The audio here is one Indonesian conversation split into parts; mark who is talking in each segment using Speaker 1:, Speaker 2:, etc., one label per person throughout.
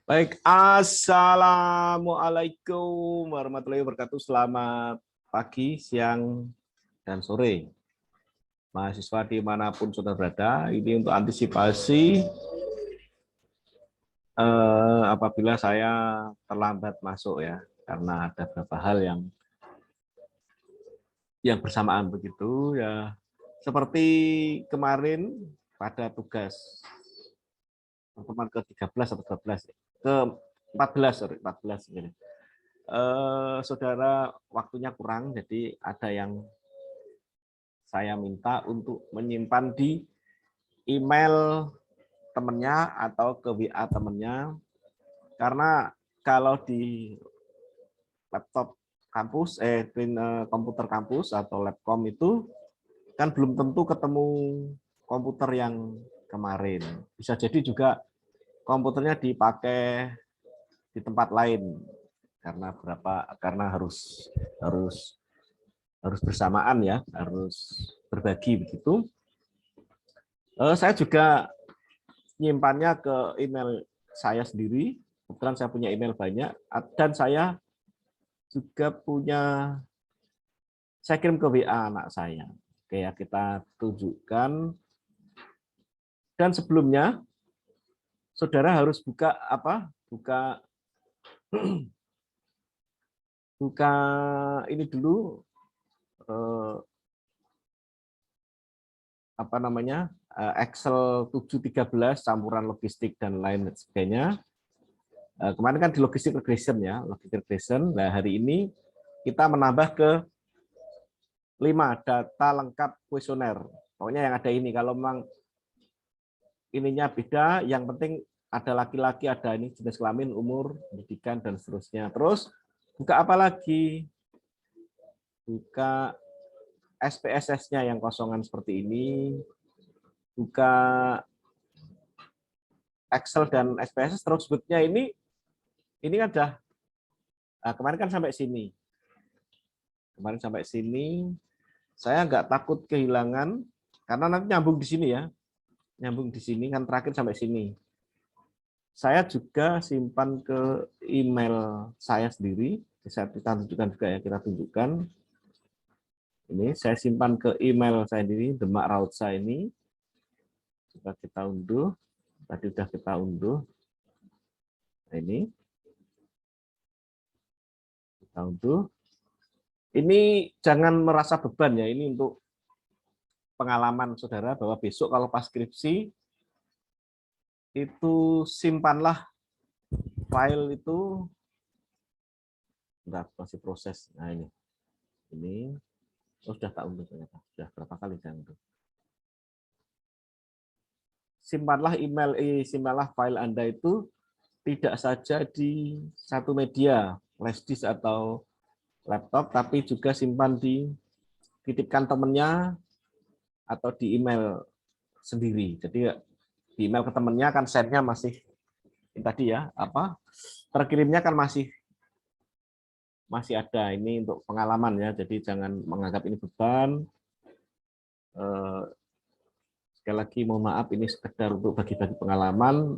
Speaker 1: Baik, assalamualaikum warahmatullahi wabarakatuh. Selamat pagi, siang, dan sore. Mahasiswa dimanapun sudah berada, ini untuk antisipasi apabila saya terlambat masuk ya, karena ada beberapa hal yang bersamaan begitu ya. Seperti kemarin pada tugas teman ke-13 atau 12 ke-14 sorry 14 ini. Saudara waktunya kurang, jadi ada yang saya minta untuk menyimpan di email temennya atau ke WA temennya, karena kalau di laptop kampus, komputer kampus atau labcom itu kan belum tentu ketemu komputer yang kemarin. Bisa jadi juga komputernya dipakai di tempat lain karena harus bersamaan ya, harus berbagi begitu. Saya juga nyimpannya ke email saya sendiri. Kebetulan saya punya email banyak dan saya juga saya kirim ke WA anak saya. Oke ya, kita tunjukkan. Dan sebelumnya saudara harus buka buka ini dulu, Excel 713 campuran logistik dan lain sebagainya. Kemarin kan di logistik regression ya, logistik regression. Nah, hari ini kita menambah ke 5 data lengkap kuesioner. Pokoknya yang ada ini, kalau memang ininya beda, yang penting ada laki-laki, ada ini jenis kelamin, umur, pendidikan, dan seterusnya. Terus buka apa lagi? Buka SPSS-nya yang kosongan seperti ini. Buka Excel dan SPSS, terus sebutnya ini ada. Nah, kemarin kan sampai sini. Kemarin sampai sini. Saya nggak takut kehilangan, karena nanti nyambung di sini ya. Nyambung di sini, kan terakhir sampai sini. Saya juga simpan ke email saya sendiri. Bisa kita tunjukkan juga ya, kita tunjukkan. Ini saya simpan ke email saya sendiri, Demak Rautsa ini. Coba kita unduh. Tadi sudah kita unduh. Nah, ini. Kita unduh. Ini jangan merasa beban ya, ini untuk pengalaman saudara bahwa besok kalau pas skripsi itu simpanlah file itu. Bentar, masih proses. Nah ini sudah tak unduh ternyata, sudah berapa kali saya unduh. Simpanlah file Anda itu tidak saja di satu media, flash disk atau laptop, tapi juga simpan titipkan temennya atau di email sendiri. Jadi di email ke temennya kan sendnya masih tadi ya, terkirimnya kan masih ada. Ini untuk pengalaman ya, jadi jangan menganggap ini beban. Sekali lagi mohon maaf, ini sekedar untuk bagi-bagi pengalaman,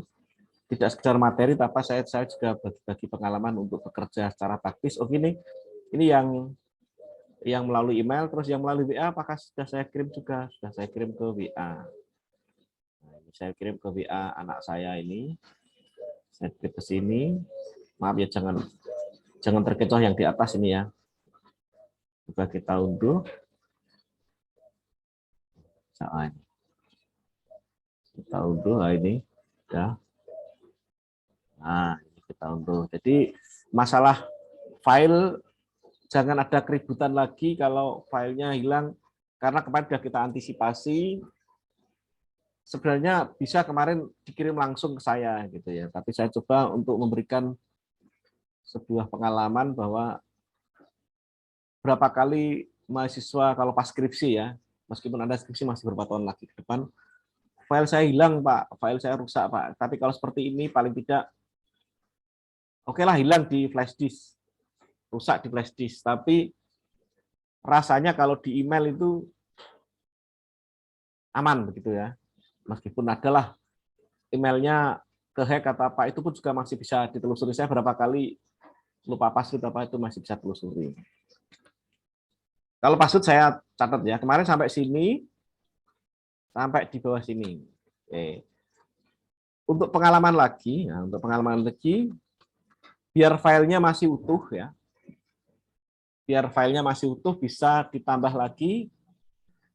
Speaker 1: tidak sekedar materi, tapi saya juga bagi-bagi pengalaman untuk bekerja secara praktis. Oh gini, ini yang melalui email, terus yang melalui WA apakah sudah saya kirim juga? Sudah saya kirim ke WA. Nah, ini saya kirim ke WA anak saya ini. Saya kirim ke sini. Maaf ya, jangan terkecoh yang di atas ini ya. Coba kita unduh. Nah, kita unduh, nah ini ya. Nah, ini kita unduh. Jadi masalah file jangan ada keributan lagi kalau filenya hilang, karena kemarin sudah kita antisipasi. Sebenarnya bisa kemarin dikirim langsung ke saya gitu ya, tapi saya coba untuk memberikan sebuah pengalaman bahwa berapa kali mahasiswa kalau pas skripsi ya, meskipun Anda skripsi masih beberapa tahun lagi ke depan, file saya hilang Pak, file saya rusak Pak, tapi kalau seperti ini paling tidak oke lah hilang di flash disk, rusak di flash disk, tapi rasanya kalau di email itu aman begitu ya, meskipun adalah emailnya kehack atau apa itu pun juga masih bisa ditelusuri. Saya berapa kali lupa password apa itu masih bisa telusuri. Kalau password saya catat ya. Kemarin sampai sini, sampai di bawah sini. Oke. Untuk pengalaman lagi, biar filenya masih utuh ya. Biar filenya masih utuh bisa ditambah lagi.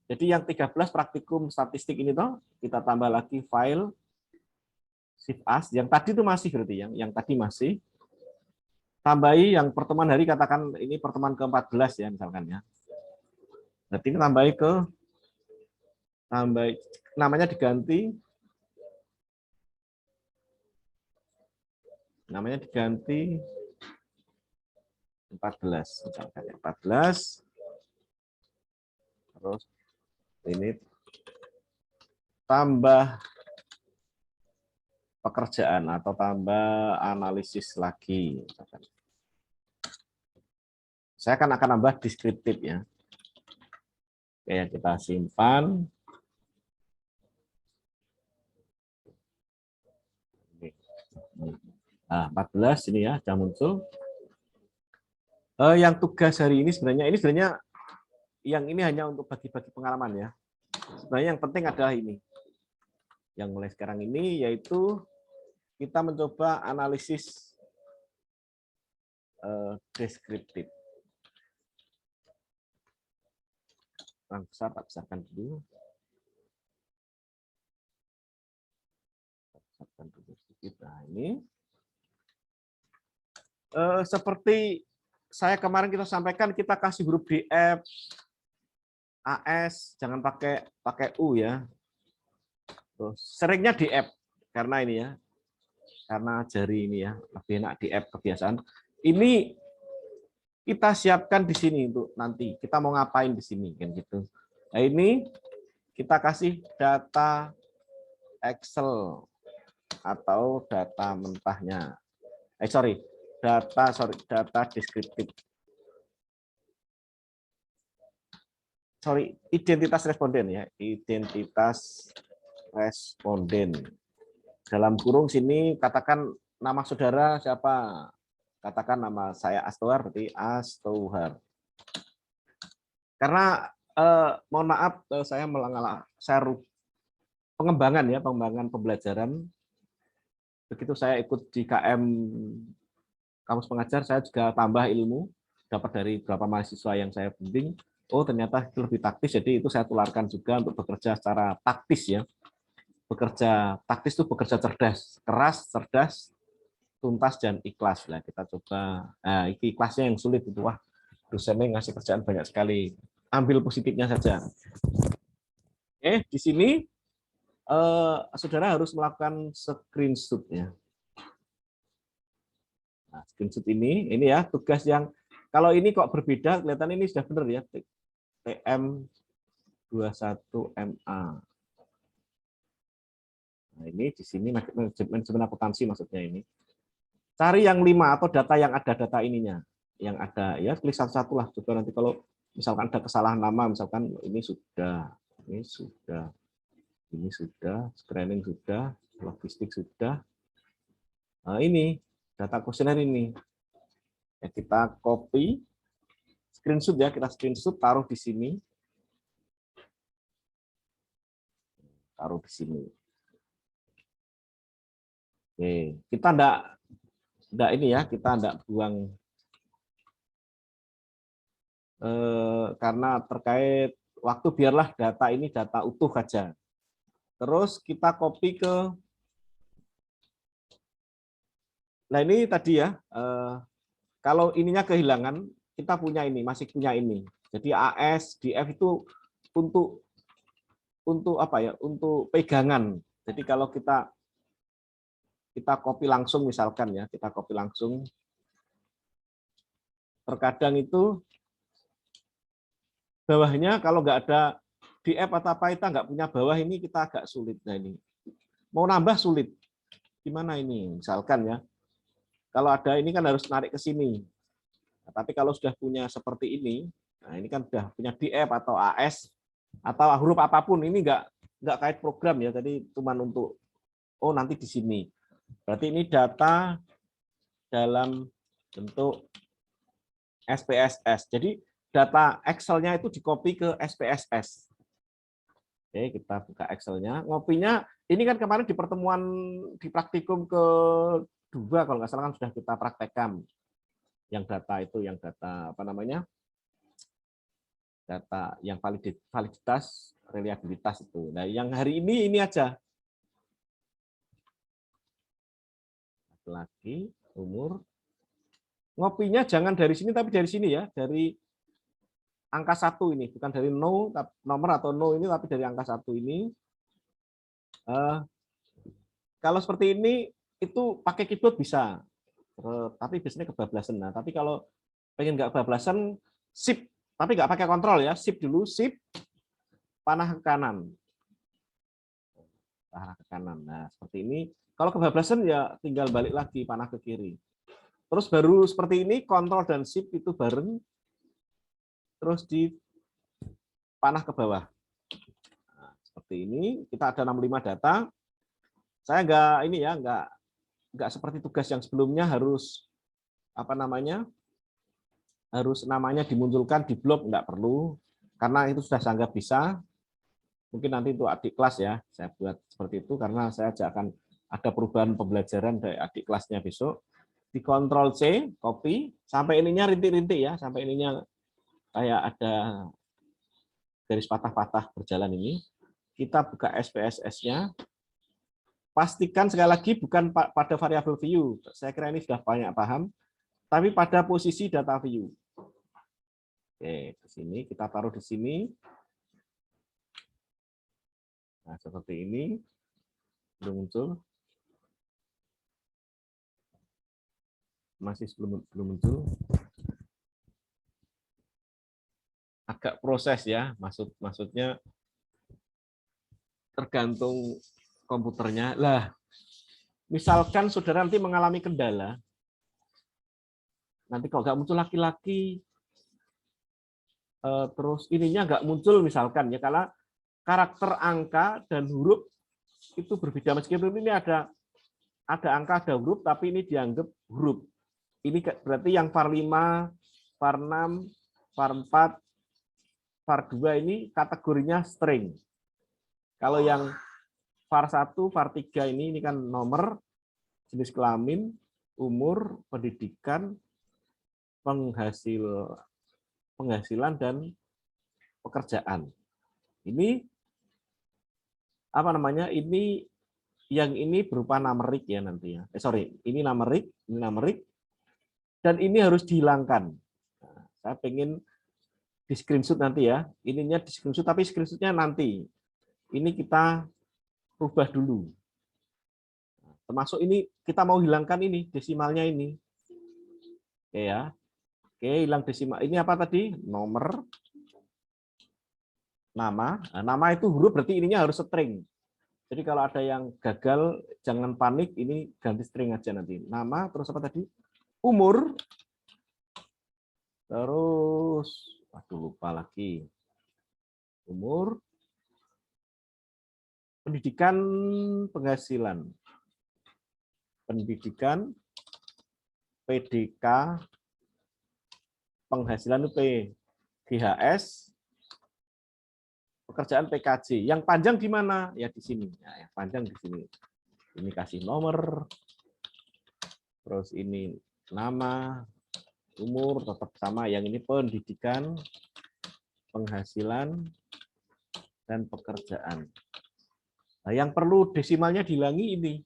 Speaker 1: Jadi yang 13 praktikum statistik ini toh kita tambah lagi file shift as. Yang tadi itu masih berarti yang tadi masih. Tambahi yang pertemuan hari katakan ini pertemuan ke-14 ya misalkan ya. Berarti ini tambah namanya diganti 14 misalkan ya. 14 terus ini tambah pekerjaan atau tambah analisis lagi misalkan. Saya akan nambah deskriptif ya. Oke, kita simpan. Nah, 14 ini ya, sudah muncul. Yang tugas hari ini sebenarnya yang ini hanya untuk bagi-bagi pengalaman ya. Sebenarnya yang penting adalah ini. Yang mulai sekarang ini yaitu kita mencoba analisis deskriptif. Besar, tak besarkan dulu. Besarkan dulu sedikit. Nah, ini seperti saya kemarin kita sampaikan, kita kasih huruf DF, AS, jangan pakai U ya. Terus, seringnya DF karena ini ya, karena jari ini ya lebih enak DF kebiasaan. Ini kita siapkan di sini untuk nanti kita mau ngapain di sini kan gitu. Nah ini kita kasih data Excel atau data mentahnya. Data deskriptif. Identitas responden ya, identitas responden. Dalam kurung sini katakan nama saudara siapa? Katakan nama saya Astohar, berarti Astohar. Karena mohon maaf saya pengembangan pembelajaran. Begitu saya ikut di KM Kampus Pengajar, saya juga tambah ilmu dapat dari beberapa mahasiswa yang saya bimbing. Oh ternyata itu lebih taktis, jadi itu saya tularkan juga untuk bekerja secara taktis ya. Bekerja taktis itu bekerja cerdas, keras, cerdas, tuntas dan ikhlas lah. Kita coba. Nah, ikhlasnya yang sulit itu. Wah, dosennya ngasih kerjaan banyak sekali. Ambil positifnya saja. Oke, di sini saudara harus melakukan screenshot ya. Nah, screenshot ini ya tugas yang kalau ini kok berbeda, kelihatan ini sudah benar ya. TM21MA. Nah, ini di sini manajemen akuntansi maksudnya ini. Cari yang 5 atau data yang ada data ininya. Yang ada ya klik satu-satu lah juga nanti kalau misalkan ada kesalahan nama misalkan ini sudah, screening sudah, logistik sudah. Nah, ini data kuesioner ini. Ya, kita copy screenshot ya, kita screenshot taruh di sini. Taruh di sini. Oke, kita enggak ini ya, kita enggak buang karena terkait waktu biarlah data ini data utuh saja. Terus kita copy ke, nah ini tadi ya, kalau ininya kehilangan, kita punya ini, masih punya ini. Jadi AS, DF itu untuk apa ya? Untuk pegangan. Jadi kalau kita copy langsung misalkan ya, kita copy langsung. Terkadang itu bawahnya kalau nggak ada DF atau apa kita nggak punya bawah ini kita agak sulit. Nah ini mau nambah sulit. Gimana ini? Misalkan ya, kalau ada ini kan harus narik ke sini. Nah, tapi kalau sudah punya seperti ini, nah ini kan sudah punya DF atau AS atau huruf apapun ini nggak kait program ya. Tadi cuma untuk nanti di sini. Berarti ini data dalam bentuk SPSS. Jadi data Excel-nya itu di-copy ke SPSS. Oke, kita buka Excel-nya. Ngopinya, ini kan kemarin di pertemuan di praktikum kedua, kalau nggak salah kan sudah kita praktekkan. Yang data itu, yang data apa namanya? Data yang validitas, reliabilitas itu. Nah, yang hari ini aja. Lagi, umur. Ngopinya jangan dari sini, tapi dari sini ya. Dari angka 1 ini, bukan dari nomor atau no ini, tapi dari angka 1 ini. Kalau seperti ini, itu pakai keyboard bisa. Tapi biasanya kebablasan. Nah, tapi kalau pengen nggak kebablasan, shift. Tapi nggak pakai kontrol ya, shift dulu, shift, panah ke kanan. Panah ke kanan. Nah, seperti ini. Kalau kebablasan ya tinggal balik lagi, panah ke kiri. Terus baru seperti ini, kontrol dan shift itu bareng. Terus di panah ke bawah. Nah, seperti ini, kita ada 65 data. Saya nggak seperti tugas yang sebelumnya harus apa namanya? Harus namanya dimunculkan di blog, nggak perlu, karena itu sudah saya anggap bisa. Mungkin nanti untuk adik kelas ya, saya buat seperti itu, karena saya akan ada perubahan pembelajaran dari adik kelasnya besok. Di Ctrl C, copy, sampai ininya rintik-rintik ya, sampai ininya kayak ada garis patah-patah berjalan ini. Kita buka SPSS-nya. Pastikan sekali lagi bukan pada variabel view, saya kira ini sudah banyak paham, tapi pada posisi data view. Oke, di sini kita taruh di sini. Nah, seperti ini. Belum muncul. Masih belum muncul. Agak proses ya, maksudnya tergantung komputernya. Lah, misalkan saudara nanti mengalami kendala, nanti kalau nggak muncul laki-laki, terus ininya nggak muncul misalkan ya, karena karakter angka dan huruf itu berbeda. Meskipun ini ada angka, ada huruf, tapi ini dianggap huruf. Ini berarti yang var 5, var 6, var 4, var 2 ini kategorinya string. Kalau yang var 1, var 3 ini kan nomor, jenis kelamin, umur, pendidikan, penghasilan dan pekerjaan. Ini apa namanya? Ini yang ini berupa numerik ya nanti ya. Ini numerik, dan ini harus dihilangkan. Nah, saya pengen di screenshot nanti ya. Ininya di screenshot, tapi screenshotnya nanti. Ini kita rubah dulu. Termasuk ini kita mau hilangkan ini desimalnya ini. Oke ya. Oke, hilang desimal. Ini apa tadi? Nomor, nama. Nah, nama itu huruf, berarti ininya harus string. Jadi kalau ada yang gagal, jangan panik. Ini ganti string aja nanti. Nama, terus apa tadi? Umur. Terus, aduh lupa lagi. Umur. Pendidikan, penghasilan. Pendidikan, PDK, penghasilan P, GHS, pekerjaan PKJ. Yang panjang di mana? Ya di sini. Nah, yang panjang di sini. Ini kasih nomor, terus ini nama, umur tetap sama. Yang ini pendidikan, penghasilan, dan pekerjaan. Nah, yang perlu desimalnya dihilangi ini.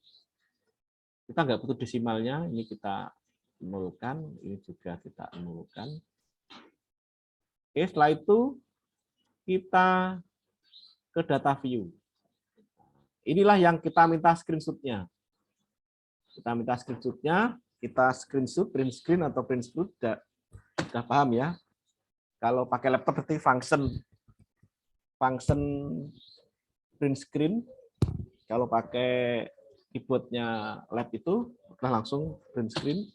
Speaker 1: Kita nggak butuh desimalnya, ini kita nolkan, ini juga kita nolkan. Oke, setelah itu kita ke data view. Inilah yang kita minta screenshot-nya. Kita minta screenshot-nya, kita screenshot, print screen atau print screen, sudah paham ya. Kalau pakai laptop berarti function print screen. Kalau pakai keyboardnya lab itu udah langsung print screen.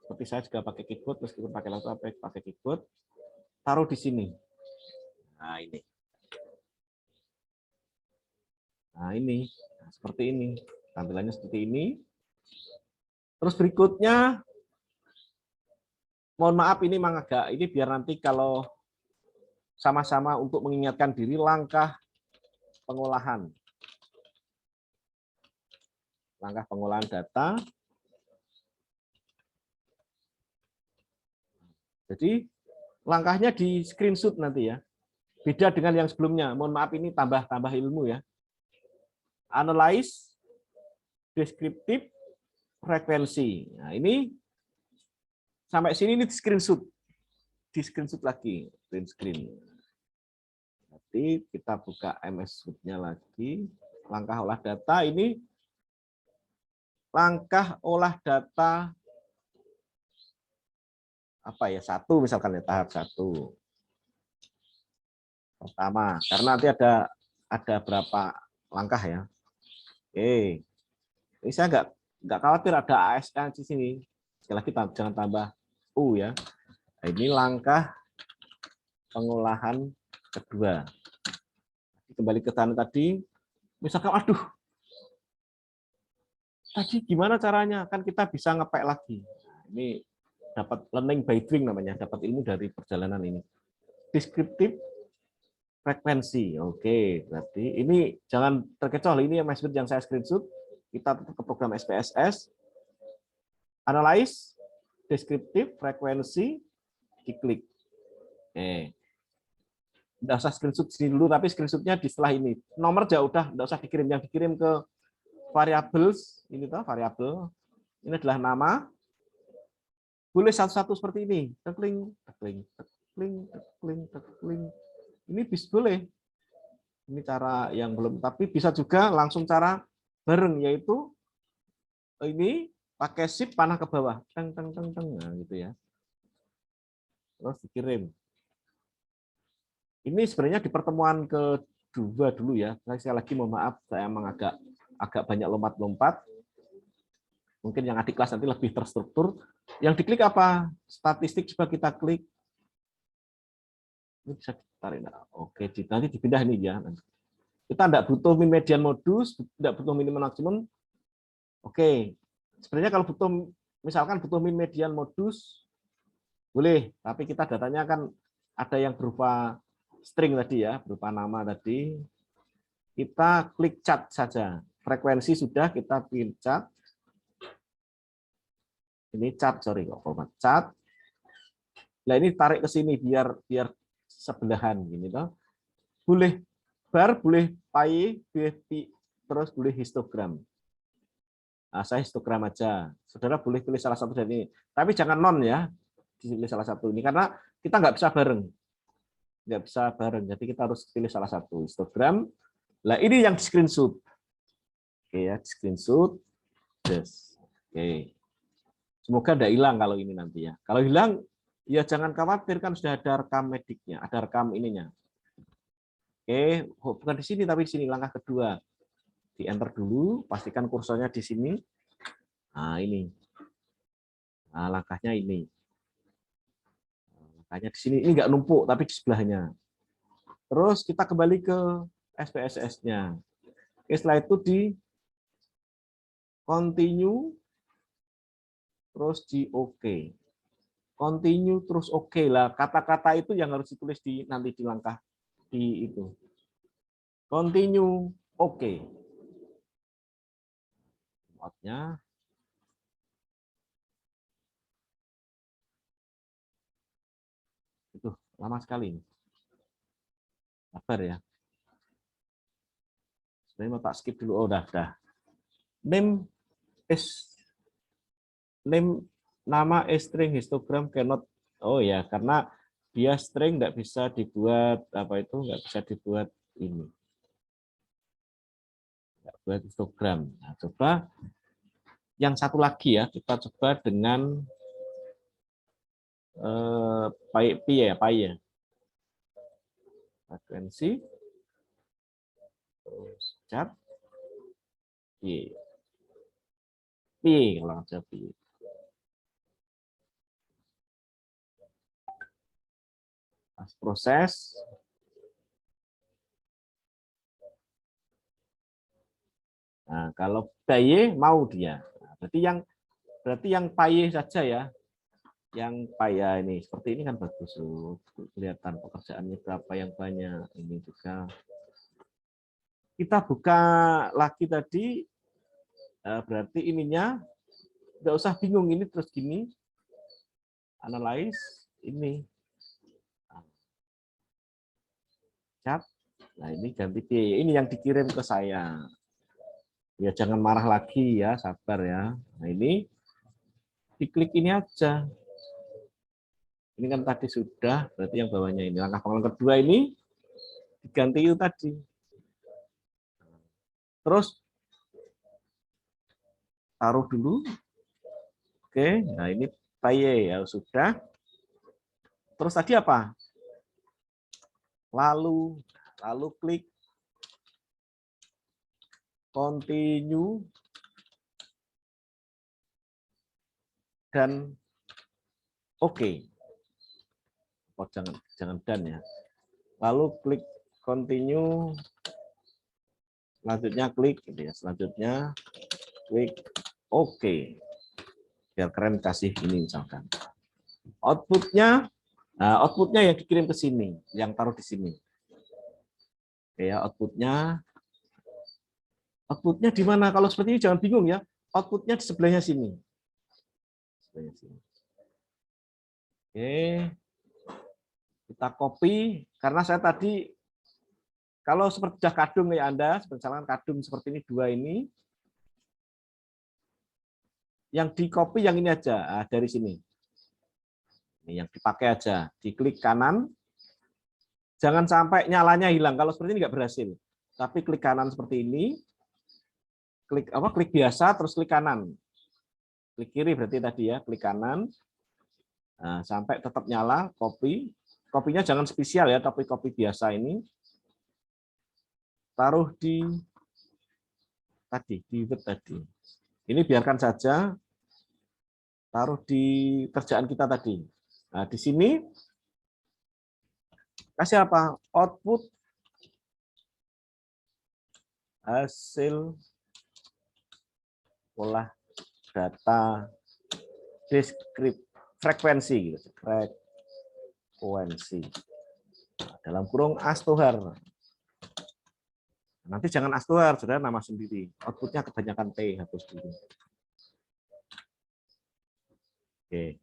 Speaker 1: Seperti saya juga pakai keyboard, meskipun pakai laptop pakai keyboard. Taruh di sini. Nah ini. Nah ini, seperti ini. Tampilannya seperti ini. Terus berikutnya, mohon maaf ini memang agak, ini biar nanti kalau sama-sama untuk mengingatkan diri langkah pengolahan. Langkah pengolahan data. Jadi langkahnya di screenshot nanti ya. Beda dengan yang sebelumnya. Mohon maaf ini tambah ilmu ya. Analyze, deskriptif, frekuensi. Nah, ini sampai sini ini di screenshot. Di screenshot lagi, print screen. Nanti kita buka MS Suite-nya lagi. Langkah olah data ini langkah olah data apa ya? 1 misalkan ya, tahap 1. Pertama, karena nanti ada berapa langkah ya. Oke. Ini saya nggak khawatir ada ASN di sini. Sekali lagi jangan tambah U ya. Nah, ini langkah pengolahan kedua. Kembali ke sana tadi, misalkan, aduh, tadi gimana caranya? Kan kita bisa ngepek lagi. Nah, ini dapat learning by doing namanya, dapat ilmu dari perjalanan ini. Deskriptif, frekuensi. Oke, berarti ini jangan terkecoh. Ini yang saya screenshot. Kita tetap ke program SPSS. Analyze, deskriptif, frekuensi, diklik. Nggak usah screenshot sini dulu, tapi screenshotnya di setelah ini. Nomor jauh udah, nggak usah dikirim. Yang dikirim ke variables, ini tuh variabel. Ini adalah nama. Boleh satu-satu seperti ini. Tekling, tekling, tekling, tekling, tekling. Ini bisa boleh. Ini cara yang belum, tapi bisa juga langsung cara bareng, yaitu ini pakai shift panah ke bawah. Teng, teng, teng, teng. Nah, gitu ya. Terus dikirim. Ini sebenarnya di pertemuan kedua dulu ya. Sekali lagi mohon maaf, saya emang agak banyak lompat-lompat. Mungkin yang adik kelas nanti lebih terstruktur. Yang diklik apa? Statistik coba kita klik. Ini bisa ditarik. Oke, nanti dipindah ini ya. Kita tidak butuh min median modus, tidak butuh minimum maksimum. Oke, sebenarnya kalau butuh, misalkan butuh min median modus, boleh. Tapi kita datanya kan ada yang berupa string tadi ya, berupa nama tadi. Kita klik cat saja. Frekuensi sudah, kita pilih cat. Ini cat, sorry kok format cat. Nah ini tarik ke sini biar sebelahan gini toh. Boleh bar, boleh pie, terus boleh histogram. Nah, saya histogram aja. Saudara boleh pilih salah satu dari ini. Tapi jangan non ya. Pilih salah satu ini karena kita nggak bisa bareng. Nggak bisa bareng. Jadi kita harus pilih salah satu histogram. Nah ini yang di screenshot. Oke ya, screenshot. Yes. Oke. Semoga tidak hilang kalau ini nanti ya. Kalau hilang, ya jangan khawatir kan sudah ada rekam mediknya, ada rekam ininya. Oke, bukan di sini tapi di sini langkah kedua. Di enter dulu, pastikan kursornya di sini. Nah ini. Nah langkahnya ini. Langkahnya di sini ini nggak numpuk tapi di sebelahnya. Terus kita kembali ke SPSS-nya. Oke, setelah itu di continue. Terus di OK. Continue terus OK lah. Kata-kata itu yang harus ditulis nanti di langkah di itu. Continue OK. Outnya. Itu lama sekali. Sabar ya. Sebenarnya mau tak skip dulu. Oh, udah. Name nama string histogram cannot. Oh ya, karena dia string nggak bisa dibuat apa itu, nggak bisa dibuat ini, nggak buat histogram. Nah, coba yang satu lagi ya, kita coba dengan pi ya, frekuensi, terus cat, pi kalau aja pi. Proses. Nah, kalau PY mau dia. Nah, Berarti yang paye saja ya. Yang payah ini seperti ini kan bagus loh, kelihatan pekerjaannya berapa yang banyak. Ini juga kita buka lagi tadi, berarti ininya nggak usah bingung ini terus gini, analyze ini cat. Nah ini ganti P, ini yang dikirim ke saya ya, jangan marah lagi ya, sabar ya. Nah ini diklik ini aja. Ini kan tadi sudah, berarti yang bawahnya ini. Langkah pengelolaan kedua ini diganti itu tadi. Terus taruh dulu. Oke, nah ini paye ya sudah. Terus tadi apa? Lalu klik continue dan oke. Oh, jangan dan ya. Lalu klik continue, selanjutnya klik gitu ya, selanjutnya klik oke. Biar keren kasih ini misalkan. Outputnya, nah outputnya yang dikirim ke sini, yang taruh di sini. Oke ya, outputnya di mana? Kalau seperti ini jangan bingung ya. Outputnya di sebelahnya sini. Oke, kita copy karena saya tadi kalau seperti sudah kadung ya Anda, misalkan kadung seperti ini dua ini, yang di copy yang ini aja dari sini. Ini yang dipakai aja, diklik kanan, jangan sampai nyalanya hilang. Kalau seperti ini nggak berhasil. Tapi klik kanan seperti ini, klik biasa, terus klik kanan. Klik kiri berarti tadi ya, klik kanan, nah, sampai tetap nyala, copy. Kopinya jangan spesial ya, tapi kopi biasa ini. Taruh di Word tadi. Ini biarkan saja, taruh di kerjaan kita tadi. Nah, di sini kasih apa? Output hasil olah data deskripsi frekuensi, frekuensi dalam kurung Astohar. Nanti jangan Astohar, saudara nama sendiri. Outputnya kebanyakan T, hapus dulu. Oke.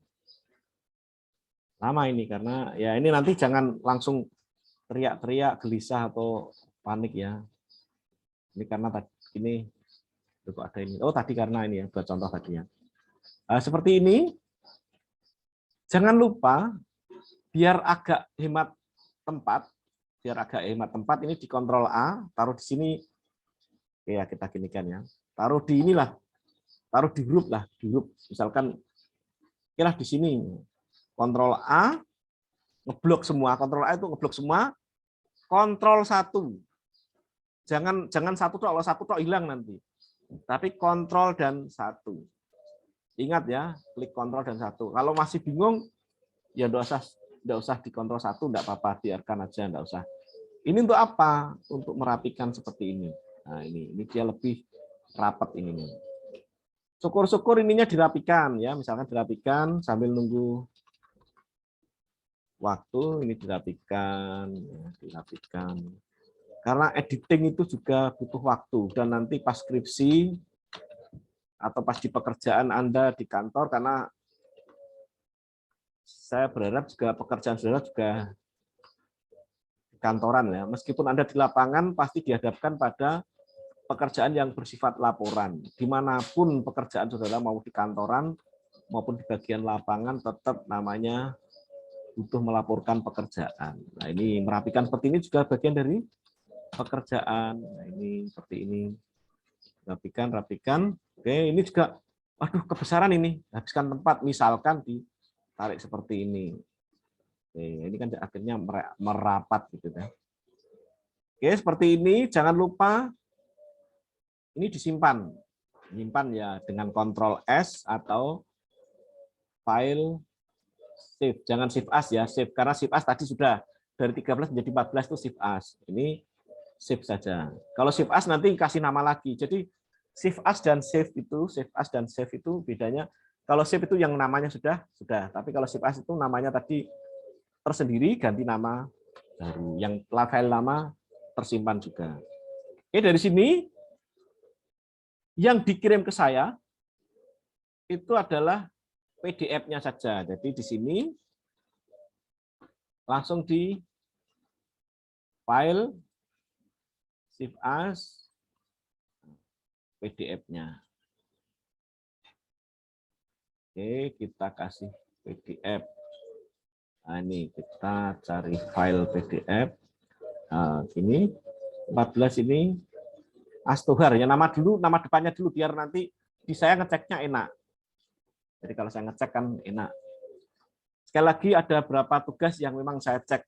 Speaker 1: Lama ini karena ya ini nanti jangan langsung teriak-teriak gelisah atau panik ya. Ini karena tadi ini kok ada ini. Oh tadi karena ini ya, buat contoh tadi ya. Nah, seperti ini. Jangan lupa biar agak hemat tempat, ini di Ctrl A, taruh di sini. Ya kita ginikan ya. Taruh di inilah. Taruh di grup lah, di grup. Misalkan kira di sini. Ctrl A ngeblok semua, Ctrl A itu ngeblok semua. Ctrl 1. Jangan satu tok, kalau satu tok hilang nanti. Tapi Ctrl dan 1. Ingat ya, klik Ctrl dan 1. Kalau masih bingung, ya enggak usah di Ctrl 1, enggak apa-apa, biarkan aja, enggak usah. Ini untuk apa? Untuk merapikan seperti ini. Nah, ini dia lebih rapat ininya. Syukur-syukur ininya dirapikan ya, misalkan dirapikan sambil nunggu waktu, ini dirapikan, ya, dirapikan. Karena editing itu juga butuh waktu, dan nanti pas skripsi atau pas di pekerjaan Anda di kantor, karena saya berharap juga pekerjaan saudara juga di kantoran ya. Meskipun Anda di lapangan pasti dihadapkan pada pekerjaan yang bersifat laporan. Dimanapun pekerjaan saudara mau di kantoran maupun di bagian lapangan tetap namanya butuh melaporkan pekerjaan. Nah ini merapikan seperti ini juga bagian dari pekerjaan. Nah ini seperti ini. Rapikan. Oke, ini juga, waduh kebesaran ini, habiskan tempat, misalkan ditarik seperti ini. Oke, ini kan akhirnya merapat gitu ya. Oke, seperti ini, jangan lupa ini disimpan. Menyimpan ya dengan Ctrl S atau file save. Jangan shift as ya, save karena shift as tadi sudah dari 13 menjadi 14 itu shift as. Ini save saja. Kalau shift as nanti kasih nama lagi. Jadi Shift as dan save itu bedanya. Kalau save itu yang namanya sudah, tapi kalau shift as itu namanya tadi tersendiri ganti nama baru, yang file lama tersimpan juga. Oke, dari sini yang dikirim ke saya itu adalah PDF-nya saja. Jadi di sini langsung di file save as PDF-nya. Oke, kita kasih PDF. Nah, ini kita cari file PDF. Nah, ini 14 ini Astohar ya, nama depannya dulu biar nanti di saya ngeceknya enak. Jadi kalau saya ngecek kan enak. Sekali lagi ada beberapa tugas yang memang saya cek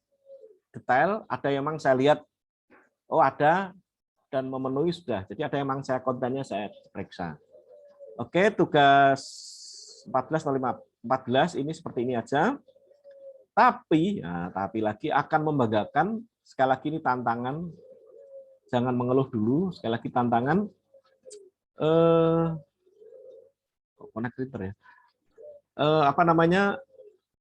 Speaker 1: detail, ada yang memang saya lihat oh ada dan memenuhi sudah. Jadi ada yang memang saya kontennya saya periksa. Oke, tugas 14 ini seperti ini aja. Tapi lagi akan membanggakan, sekali lagi ini tantangan. Jangan mengeluh dulu, sekali lagi tantangan. Connect printer ya. Apa namanya?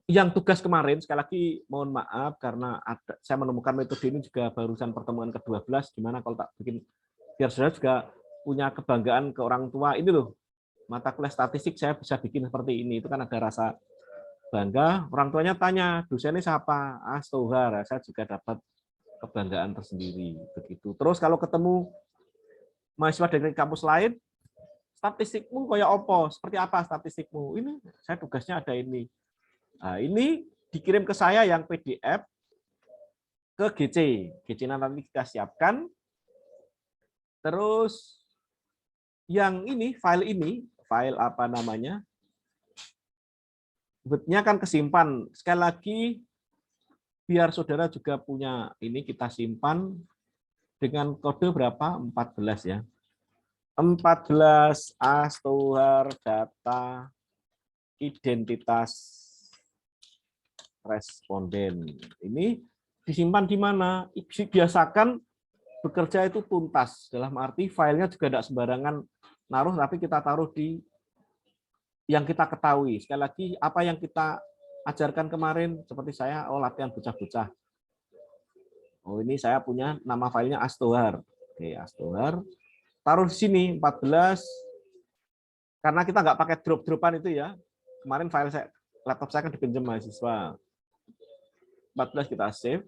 Speaker 1: Yang tugas kemarin, sekali lagi mohon maaf karena saya menemukan metode ini juga barusan pertemuan ke-12. Gimana kalau tak bikin biar saudara juga punya kebanggaan ke orang tua ini loh. Mata kuliah statistik saya bisa bikin seperti ini. Itu kan ada rasa bangga. Orang tuanya tanya, dosennya siapa? Astohar. Saya juga dapat kebanggaan tersendiri begitu. Terus kalau ketemu mahasiswa dari kampus lain, statistikmu kayak opo? Seperti apa statistikmu? Ini saya tugasnya ada ini. Nah, ini dikirim ke saya yang PDF ke GC. GC nanti kita siapkan. Terus yang ini, file apa namanya? Word-nya kan kesimpan. Sekali lagi biar saudara juga punya ini, kita simpan dengan kode berapa? 14 ya. 14 Astohar data identitas responden. Ini disimpan di mana? Biasakan bekerja itu tuntas. Dalam arti filenya juga tidak sembarangan naruh, tapi kita taruh di yang kita ketahui. Sekali lagi, apa yang kita ajarkan kemarin, seperti saya, latihan bocah-bocah. Oh, ini saya punya nama filenya Astohar. Oke, Astohar. Taruh di sini 14. Karena kita nggak pakai drop-dropan itu ya. Kemarin file saya, laptop saya kan dipinjam mahasiswa. 14 kita save.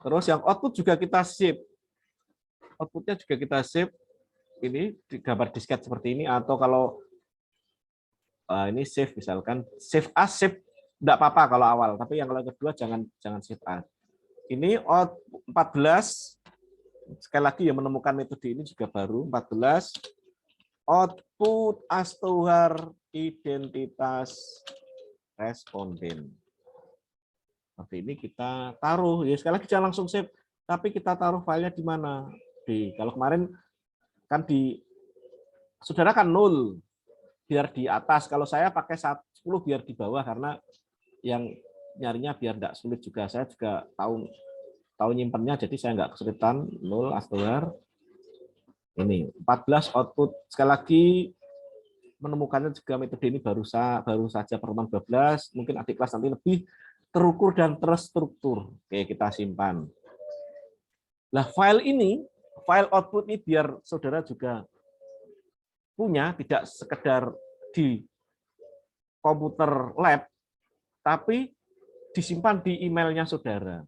Speaker 1: Terus yang output juga kita save. Outputnya juga kita save. Ini di gambar disket seperti ini. Atau kalau ini save misalkan. Save as, save tidak apa-apa kalau awal. Tapi yang kalau kedua jangan save as. Ini out 14. Sekali lagi ya menemukan metode ini juga baru. 14. Output Astohar identitas responden. Seperti ini kita taruh. Ya sekali lagi jangan langsung save, tapi kita taruh filenya di mana? Kalau kemarin kan saudara kan 0 biar di atas. Kalau saya pakai 10 biar di bawah karena yang nyarinya biar tidak sulit juga. Saya juga tahu nyimpennya, jadi saya nggak kesulitan. 0 Astohar. Ini 14 output. Sekali lagi menemukannya juga metode ini baru saja pertemuan 12. Mungkin adik kelas nanti lebih terukur dan terstruktur. Oke, kita simpan. Nah, file output ini biar saudara juga punya, tidak sekedar di komputer lab, tapi disimpan di emailnya saudara.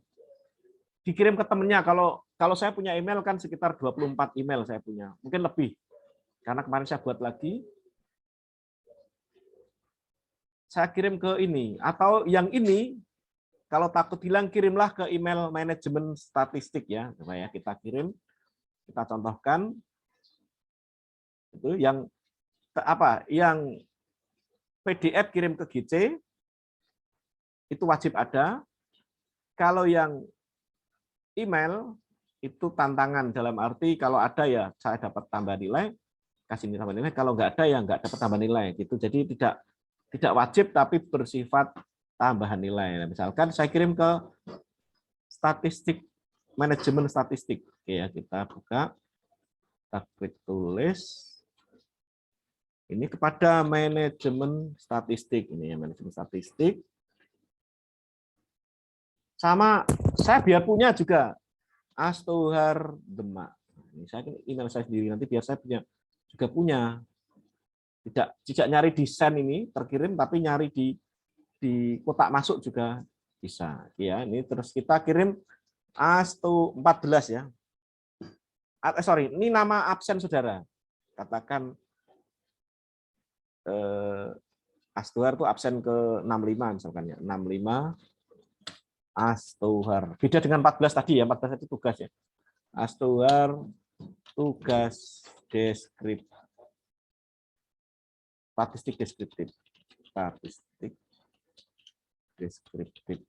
Speaker 1: Dikirim ke temennya. Kalau saya punya email kan sekitar 24 email saya punya. Mungkin lebih. Karena kemarin saya buat lagi. Saya kirim ke ini. Atau yang ini, kalau takut hilang, kirimlah ke email manajemen statistik ya. Coba ya, kita kirim. Kita contohkan. Itu yang PDF kirim ke GC, itu wajib ada. Kalau yang email, itu tantangan. Dalam arti kalau ada ya saya dapat tambah nilai, kasih tambah nilai. Kalau nggak ada ya nggak dapat tambah nilai. Gitu. Jadi tidak wajib, tapi bersifat tambahan nilai. Nah, misalkan saya kirim ke statistik, manajemen statistik. Oke ya, kita buka. Kita klik tulis. Ini kepada manajemen statistik. Ini ya, manajemen statistik. Sama saya biar punya juga Astuhar Demak. Ini saya email saya sendiri nanti biar saya juga punya. Tidak nyari desain ini terkirim, tapi nyari di kotak masuk juga bisa. Ya, ini terus kita kirim Astu 14 ya. Sorry, ini nama absen saudara. Katakan Astuhar itu absen ke 65 misalkan ya. 65 Astuhar. Beda dengan 14 tadi ya, 14 itu tugas ya. Astuhar tugas deskriptif. Statistik deskriptif. Statistik deskriptif.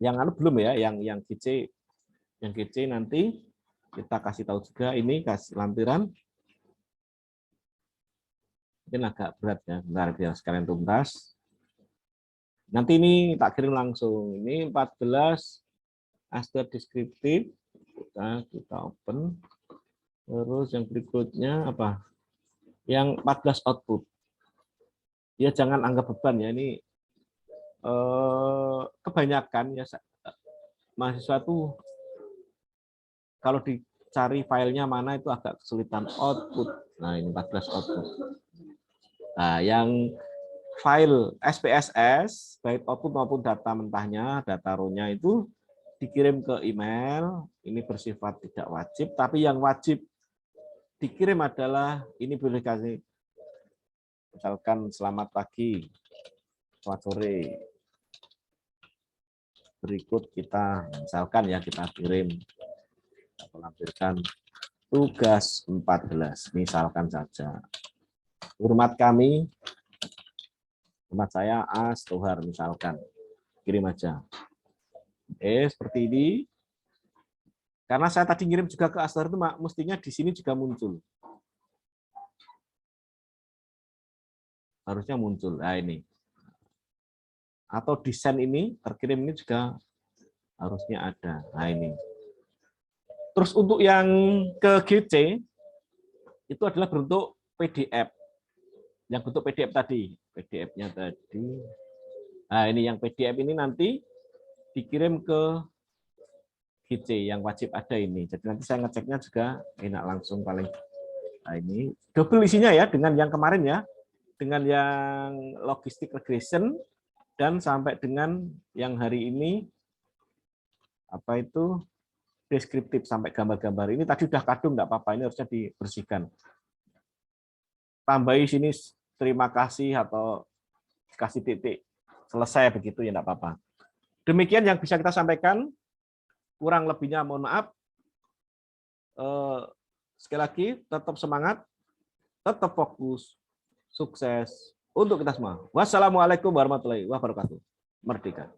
Speaker 1: Yang anu belum ya, yang GC nanti kita kasih tahu juga ini kasih lampiran. Mungkin agak berat ya, bentar biar sekalian tuntas. Nanti ini tak kirim langsung. Ini 14 Astuhar deskriptif. Kita open. Terus yang berikutnya apa? Yang 14 output. Ya jangan anggap beban ya, ini kebanyakan ya mahasiswa tuh kalau dicari filenya mana itu agak kesulitan output. Nah, ini 14 output. Nah, yang file SPSS, baik output maupun data mentahnya, data raw-nya itu dikirim ke email, ini bersifat tidak wajib, tapi yang wajib dikirim adalah ini boleh kasih, misalkan selamat pagi, selamat sore. Berikut kita, misalkan ya kita kirim, kita lampirkan tugas 14, misalkan saja. Hormat kami, hormat saya Astuhar misalkan, kirim aja. Seperti ini. Karena saya tadi ngirim juga ke Astuhar itu mestinya di sini juga muncul. Harusnya muncul. Nah ini. Atau desain ini terkirim ini juga harusnya ada. Nah ini. Terus untuk yang ke GC itu adalah bentuk PDF. Yang bentuk PDF tadi. PDF-nya tadi. Nah ini yang PDF ini nanti dikirim ke GC yang wajib ada ini. Jadi nanti saya ngeceknya juga enak langsung paling. Nah ini double isinya ya dengan yang kemarin ya. Dengan yang logistik regression dan sampai dengan yang hari ini apa itu deskriptif sampai gambar-gambar. Ini tadi udah kadung enggak apa-apa, ini harusnya dibersihkan. Tambahi sini terima kasih atau kasih titik. Selesai begitu ya enggak apa-apa. Demikian yang bisa kita sampaikan. Kurang lebihnya mohon maaf. Sekali lagi tetap semangat, tetap fokus, sukses untuk kita semua. Wassalamualaikum warahmatullahi wabarakatuh. Merdeka.